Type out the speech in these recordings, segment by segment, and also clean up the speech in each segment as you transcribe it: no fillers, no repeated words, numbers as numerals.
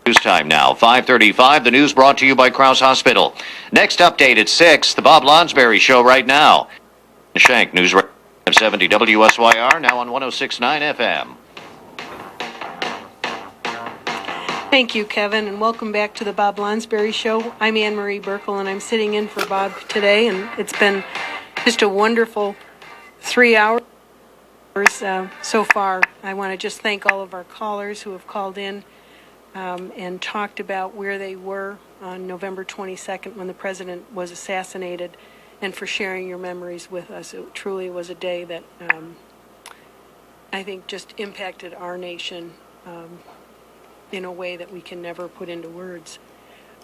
News time now, 5:35. The news brought to you by Krause Hospital. Next update at 6, the Bob Lonsberry Show right now. Shank, News 70 WSYR, now on 106.9 FM. Thank you, Kevin, and welcome back to the Bob Lonsberry Show. I'm Anne Marie Burkle, and I'm sitting in for Bob today, and it's been just a wonderful 3 hours so far. I want to just thank all of our callers who have called in and talked about where they were on November 22nd when the president was assassinated, and for sharing your memories with us. It truly was a day that I think just impacted our nation in a way that we can never put into words.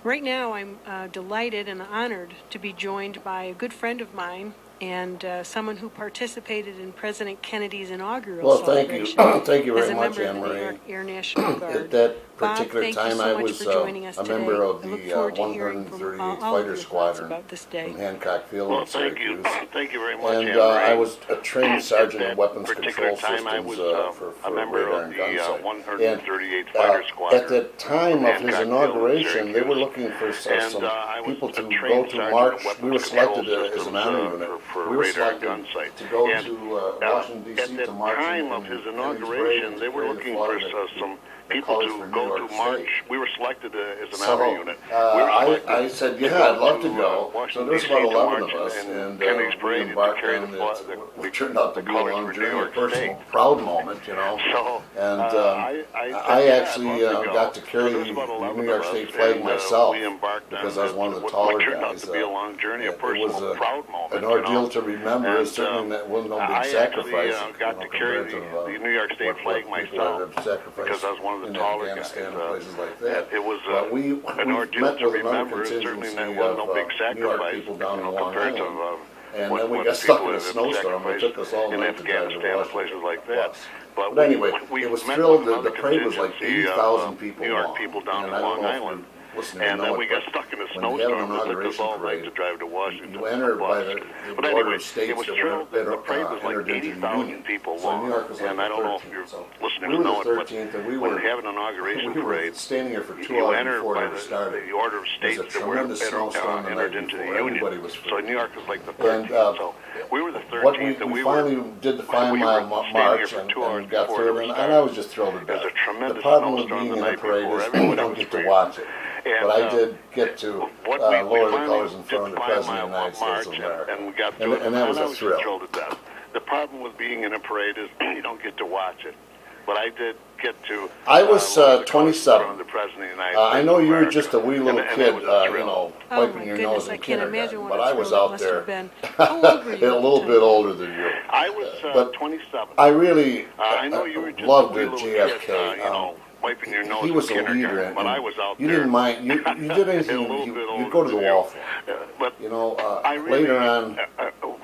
Right now, I'm delighted and honored to be joined by a good friend of mine and someone who participated in President Kennedy's inaugural celebration. Thank you very much, as a member of the New Anne-Marie. York Air National Guard. At that particular Bob, time, I was a member of the 138th Fighter Squadron about this day. from Hancock Field in Syracuse. Thank you very much, And I was a trained sergeant in weapons control systems for a member radar of and the gun sight. 138th Fighter Squadron. At the time of his Hancock inauguration, Field they in were looking for some I was people a to trained go to sergeant march. in weapons We were selected control as an systems, army unit. for We were radar and selected gun sight. to go And, to Washington, D.C. At to the march time in of his Kennedy's inauguration, parade they were in looking for Florida, some the people colors to for New go York to march. State. We were selected as an So, army unit. We were I said, to yeah, go I'd love to to, go. So Washington, there's D.C. about to 11 march of us, in and Kennedy's we parade to embarked carry on the what turned out to be a colors long for New journey, a York personal, State. proud moment, you know. So, And I actually got to carry So the there's about 11 New York of us, State flag and, myself we embarked because on I was one of the what taller turned out guys. to be a long journey, a It personal, was proud moment. an ordeal you know? to remember. And, Certainly that wasn't no big I sacrifice. actually got to carry the New York State flag myself because I was one of the taller guys. Afghanistan and places like that. It was we an ordeal met to with another remember. Certainly contingency that wasn't no big of New York sacrifice people down in Long compared Island. to And what then we the got stuck people in a that have snowstorm. It took us all in night to drive to Afghanistan and Washington. places like that. But anyway, it was met thrilled. with The parade was like another 80,000 people New York long. people down And in I don't Long know if Island. listeners And know then it, we got but stuck in a when you have an snowstorm. It took us inauguration all night parade, to drive to Washington. you enter by the But order anyway, of states it was that thrilled were that the parade was like entered into the 80,000 Union. people So New long. York was like And the I don't know if 13th. your So listeners we were know the it, but 13th, and we when were you have an inauguration we were parade, standing here for 2 you hours enter before by it ever started. the order of states It was a that were tremendous snowstorm the entered night into the before. Union. Everybody was So free. New York was like the And 13th. So we were the 13th, what and we we finally were did the we were 5-mile standing march here for 2 hours and got before through it it, was and I was just thrilled to There's death. a tremendous The problem with snowstorm being the in a night parade before. is Everybody you don't was get to free. watch it. And, But I did get to we lower the finally colors in did front of the the President of the 5-mile United States of march, America. and we got through it, And that was I a was thrill. thrilled to death. The problem with being in a parade is you don't get to watch it. But I did get to. I was lower the colors 27. in front of the President of the United I States know of you were America. just a wee little And kid, that was a thrill. you know, Oh wiping my your goodness, nose I in can't imagine kindergarten. what But a I was thrill it out must there have been. How old were you a at little the bit time? older than you. I was But 27. I really I know you were just loved a wee the little JFK. kid, you know, wiping your nose He was in a leader, kindergarten, but I was out you there. didn't mind. You did anything. A little bit You'd older go to the than wall you. for. But You know, I really later on,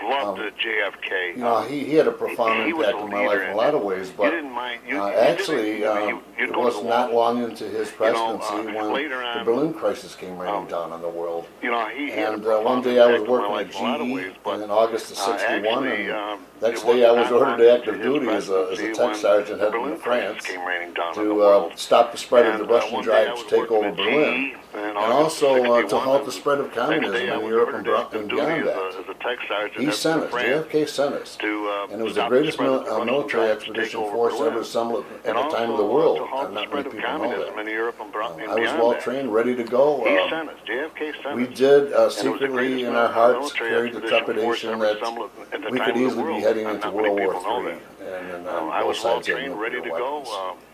loved JFK. you know, he had a profound he was impact a on my life leader, in a lot of ways. you But didn't mind. You actually, you'd it go to was the not wall. long into his presidency when later the on, balloon crisis came raining down on the world. You know, he had And a profound one day I was impact on my working life at in a lot of GE ways, but, in August of '61, actually, and next it day I was was not ordered to long active into his duty as a presidency tech when sergeant the heading balloon to crisis France came raining down on the to world. stop the spread of the And, Russian one day I drive was to take working over at Berlin, GE, and August also of to 61, halt the spread of next communism day I in was Europe ordered and to active duty beyond as that. a tech sergeant He at sent us, France JFK sent us, to and it was the stop greatest spread of the Russian military drive to take expedition over force Berlin. ever assembled at And the also time of the world. to halt And the not spread many of people know communism that. in Europe and I was beyond well that. trained, ready to go. He sent us. JFK sent We us. did And it was the secretly greatest in our hearts military carry the expedition force trepidation ever that assembled at the we time could of the easily be world, heading and into not many World people know War that. III. And I both was well sides had trained, ready nuclear to go. weapons.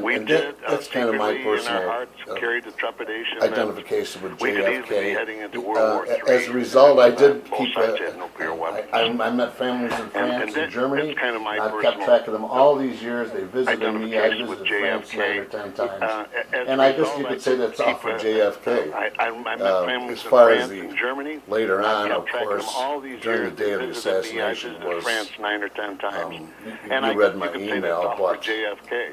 We And did that's kind of my secretly in our personal hearts carried the trepidation that identification with we could easily be JFK. heading into World War III. As a result, I did Both keep. sides had nuclear weapons. I met families in France and Germany. that's kind of my I've kept personal track of them all these years. They visited me. I identification with visited France 9 or JFK. 10 times. As And a I guess result, you I could say that's off of keep, JFK. I met families As in far as France the and Germany. later on, I've of kept track course, them all these during years. the day of the They visited me. I assassination visited was, France 9 or 10 times. you read my you could say email, that's all for but JFK.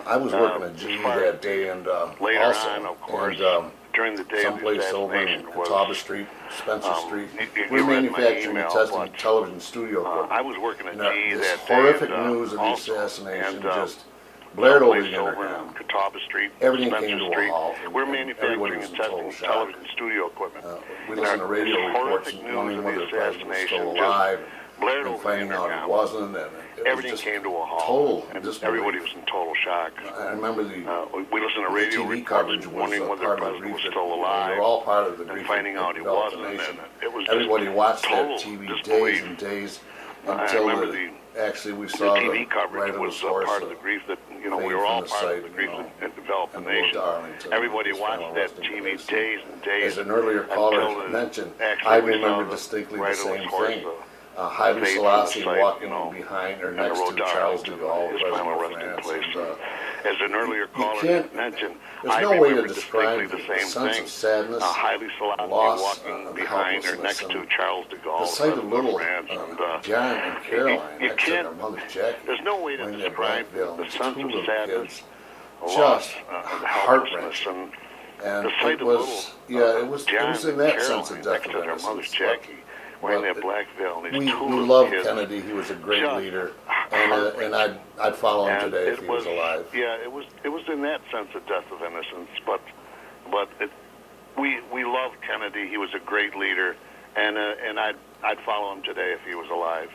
I was working at as GE far that day, and Later also, on, of course, and during the day of the someplace over in assassination was, Catawba Street, Spencer Street, you we're read my manufacturing email, and testing but, television studio equipment. I was working at And, GE this that day. horrific and, news of the also, assassination and, just Blared over someplace the over intercom. in Catawba Street, Everything Spencer came to a Street. halt, We're and everybody manufacturing was and in total testing shock. television studio equipment. We And listened to our radio reports horrific and news wondering of whether the the president was still assassination alive, just blared and over the finding out he intercom. wasn't, and it was Everything just came to a halt, total and disbelief. everybody was in total shock. I remember the We listened to the radio TV reports coverage was wondering whether the part of the president grief was that, still we alive, were all part of the and grief finding that out he developed the wasn't, nation. and it was just Everybody watched that total TV days disbelief. and days I until remember actually we The saw TV the coverage right of was the source part of the grief that, we fade were all from the part sight, of the grief that developed the and moved nation. to Arlington. Everybody His watched final that resting TV place. days and days. As an earlier caller mentioned, I remember distinctly the same thing. Haile Selassie walking behind or next to Charles de Gaulle, his President final of resting France. place. And, As an earlier caller can't- mentioned, there's I no way to remember describe distinctly the the same sense thing. of sadness, Haile Selassie loss, walking behind or next helplessness, to and Charles de Gaulle, the sight of President of little France. And, John and Caroline you next to can't- their mother's Jackie, there's no way to wearing their describe black veil, the and sense two of little sadness, kids, loss, just and heart-wrenching. helplessness, And the sight it of was, little, it was John in that and sense of Caroline death next of to their mother's innocence. Jackie, wearing but that black veil, and We these two little loved kids. Kennedy. He was a great Just leader, and I'd follow him And today it if he was alive. Yeah, it was in that sense a death of innocence, but we loved Kennedy. He was a great leader, and I'd follow him today if he was alive.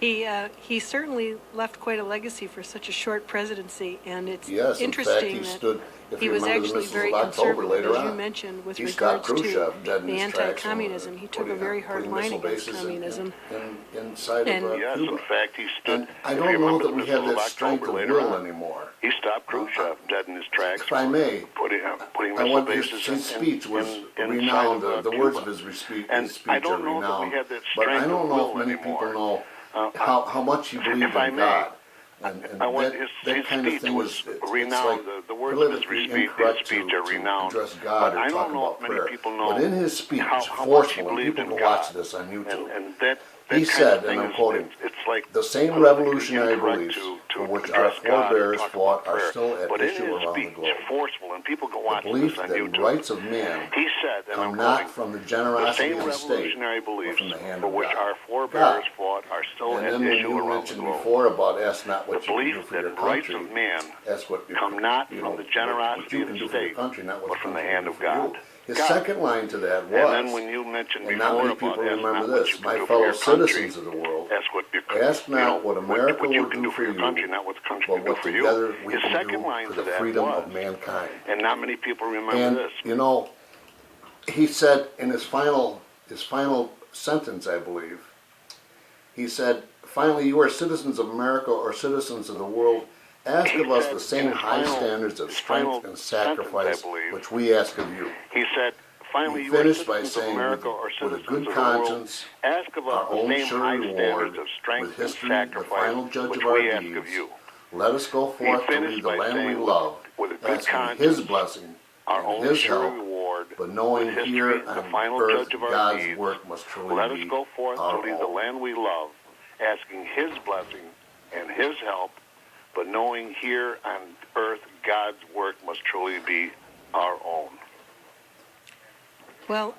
He certainly left quite a legacy for such a short presidency, and it's Yes, interesting in fact, he that stood. If he you was remember the actually missiles very of October conservative, later as you on, mentioned, with he regards stopped to Khrushchev dead in the his tracks, anti-communism. He took a very hard putting line missile against bases communism. inside And- of Yes, Cuba. in fact, he stood. And I if don't you know remember that the we have missiles that of strength October of later will on, anymore. He stopped Khrushchev dead in his tracks. If I may, putting I missile want bases his speech was inside renowned. of, The words of Cuba. his speech And are I don't know that we renowned. have that But I strength don't of know if will many anymore. people know how much he believed if I in may, God. And I want that, his that kind of speech thing was it's renowned. like The words of his politically speech incorrect are renowned. to address God But or I talk don't know about if many prayer. people know But in his speech, how much he forceful, and believed people in can watch God. this on YouTube. And that He kind said, of thing and I'm is- quoting, it's like the same politically revolutionary incorrect beliefs to for which our address God or forebears talk fought about are prayer. still at But in issue his around the speech, globe. forceful, and people can The watch belief this on that YouTube. rights of man He said, and I'm come not quoting, from the the generosity same of the state, revolutionary but beliefs from the hand for of which God. our forebears God. fought are still And at then when issue you around the mentioned globe. before about ask not The what you can do belief for your that rights country, of man ask what you come not you from know, the what generosity you of can the do for your state, country, not what but the from the country hand can of do for you. God. His God. second line to that was, And then when you mentioned and not before many about people ask remember not what this, you can my do for fellow your country, citizens of the world, ask what you ask not what America what you will can do for for your you, country, not what the country but can do what for together you. we His can second do line for to the that freedom was, of mankind. and not many people remember And this. you know, he said in his final sentence, I believe, he said, "Finally, you are citizens of America or citizens of the world. Ask He of us said the same in his high final- standards of his strength final and sentence, sacrifice I believe. which we ask of you." He said, finally, He you are finished by citizens of saying, America or with a citizens good of the world. conscience, Ask of our us the own same sure high reward, standards of with strength and history, the sacrifice final judge which of our we ask deeds, of you. let us go He forth to finished lead the by land we saying, love, with a good asking conscience, His blessing our and own His sure help, reward, but knowing with history, here the on final earth judge of our God's deeds, work must truly let us be go forth to our lead the own. land we love, asking His blessing and His help, but knowing here on earth God's work must truly be our own. Well,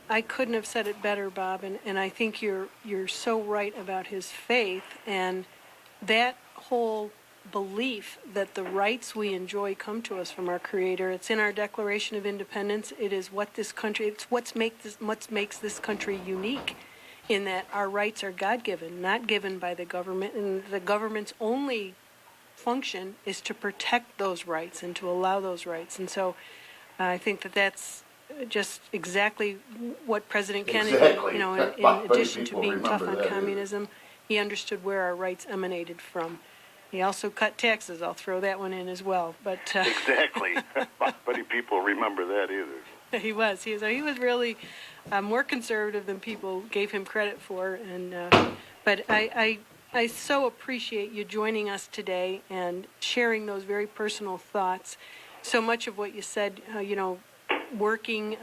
I couldn't have said it better, Bob, and I think you're so right about his faith and that whole belief that the rights we enjoy come to us from our Creator. It's in our Declaration of Independence. It is what this country. It's what makes this country unique, in that our rights are God-given, not given by the government, and the government's only function is to protect those rights and to allow those rights. And so, I think that's just exactly what President Kennedy, Exactly. in Many addition to people being tough remember on that, communism, he understood where our rights emanated from. He also cut taxes. I'll throw that one in as well. But Exactly. Not many people remember that either. he was really more conservative than people gave him credit for. And but I so appreciate you joining us today and sharing those very personal thoughts. So much of what you said, working,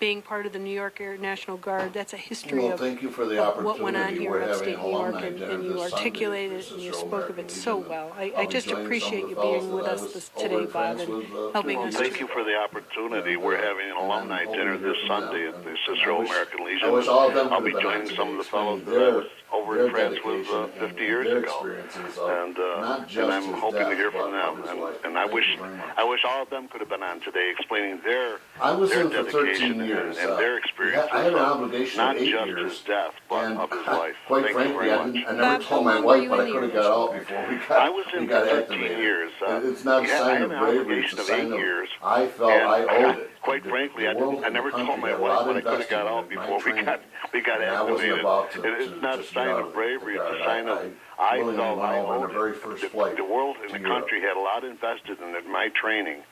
being part of the New York Air National Guard. That's a history Well, of thank you for the what went on opportunity. here We're in having upstate New York, alumni dinner and you this Sunday articulated at it and the you Cicero spoke of American it so Legion. well. I'll I be just joining some appreciate of you the fellows being with that I us was over today, in Bob, France and with, helping Well, us. thank you for the opportunity. We're having an alumni dinner this Sunday at the Cicero American Legion. I wish all of them I'll could be have been on joining today, some of the fellows explaining that I was over their in France with dedication 50 and years their ago. experiences of And not just I'm his hoping to death, hear but from them. of his life. And I Thank wish you very much. I wish all of them could have been on today, explaining their I was in for dedication 13 years. and their experiences. I had an obligation not of 8 just years. his death, but And of his life. quite Thank frankly, you I very much. never Bob, told how my long wife, were you but I in the could have Air got National out Guard? before I was in we for got 13 activated. years. It's not a Yeah, I sign had of an bravery, it's obligation a of sign 8 of years. I felt And I owed it. Quite The- frankly, the I world and never the told country my had a wife lot when I could have invested got in out my before we training. got And I wasn't activated. about to It's not a just get sign out of of bravery. the It's a guard. sign of I willingly felt went I over on owed the very it. first flight The world and to the Europe. country had a lot invested in my training,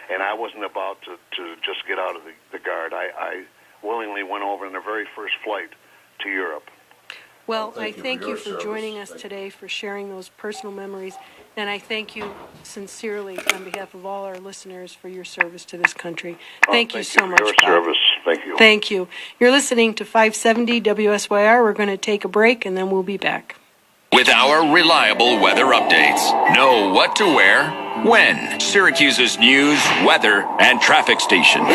and I wasn't about to just get out of the guard. I willingly went over on the very first flight to Europe. Well, Well, I thank you your for service. joining us Thank you. today, for sharing those personal memories, and I thank you sincerely on behalf of all our listeners for your service to this country. Thank you so for much, your Bob. service. Thank you. Thank you. You're listening to 570 WSYR. We're going to take a break, and then we'll be back. With our reliable weather updates. Know what to wear, when. Syracuse's news, weather, and traffic station.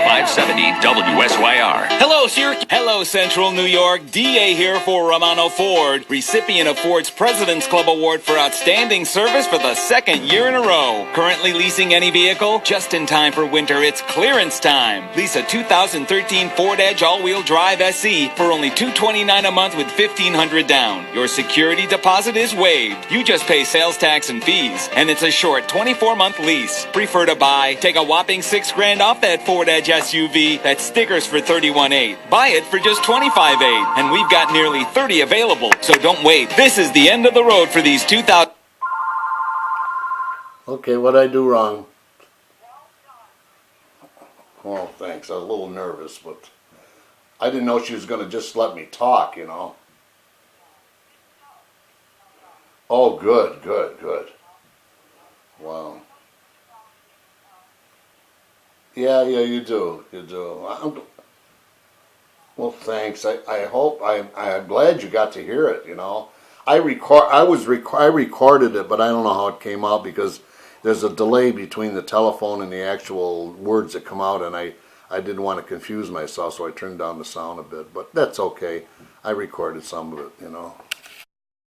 570 WSYR. Hello, Syracuse. Hello, Central New York. DA here for Romano Ford, recipient of Ford's President's Club Award for outstanding service for the second year in a row. Currently leasing any vehicle? Just in time for winter, it's clearance time. Lease a 2013 Ford Edge all-wheel drive SE for only $229 a month with $1,500 down. Your security deposit is waived. You just pay sales tax and fees, and it's a short 24-month lease. Prefer to buy? Take a whopping $6,000 off that Ford Edge SUV. That's stickers for $31,800. Buy it for just $25,800, and we've got nearly 30 available. So don't wait. This is the end of the road for these 2000. Okay, what'd I do wrong? Well, thanks. I was a little nervous, but I didn't know she was going to just let me talk, you know. Oh, good. Wow. Yeah, you do. Well, thanks. I hope I'm glad you got to hear it. You know, I recorded it, but I don't know how it came out because there's a delay between the telephone and the actual words that come out, and I didn't want to confuse myself, so I turned down the sound a bit. But that's okay. I recorded some of it. You know.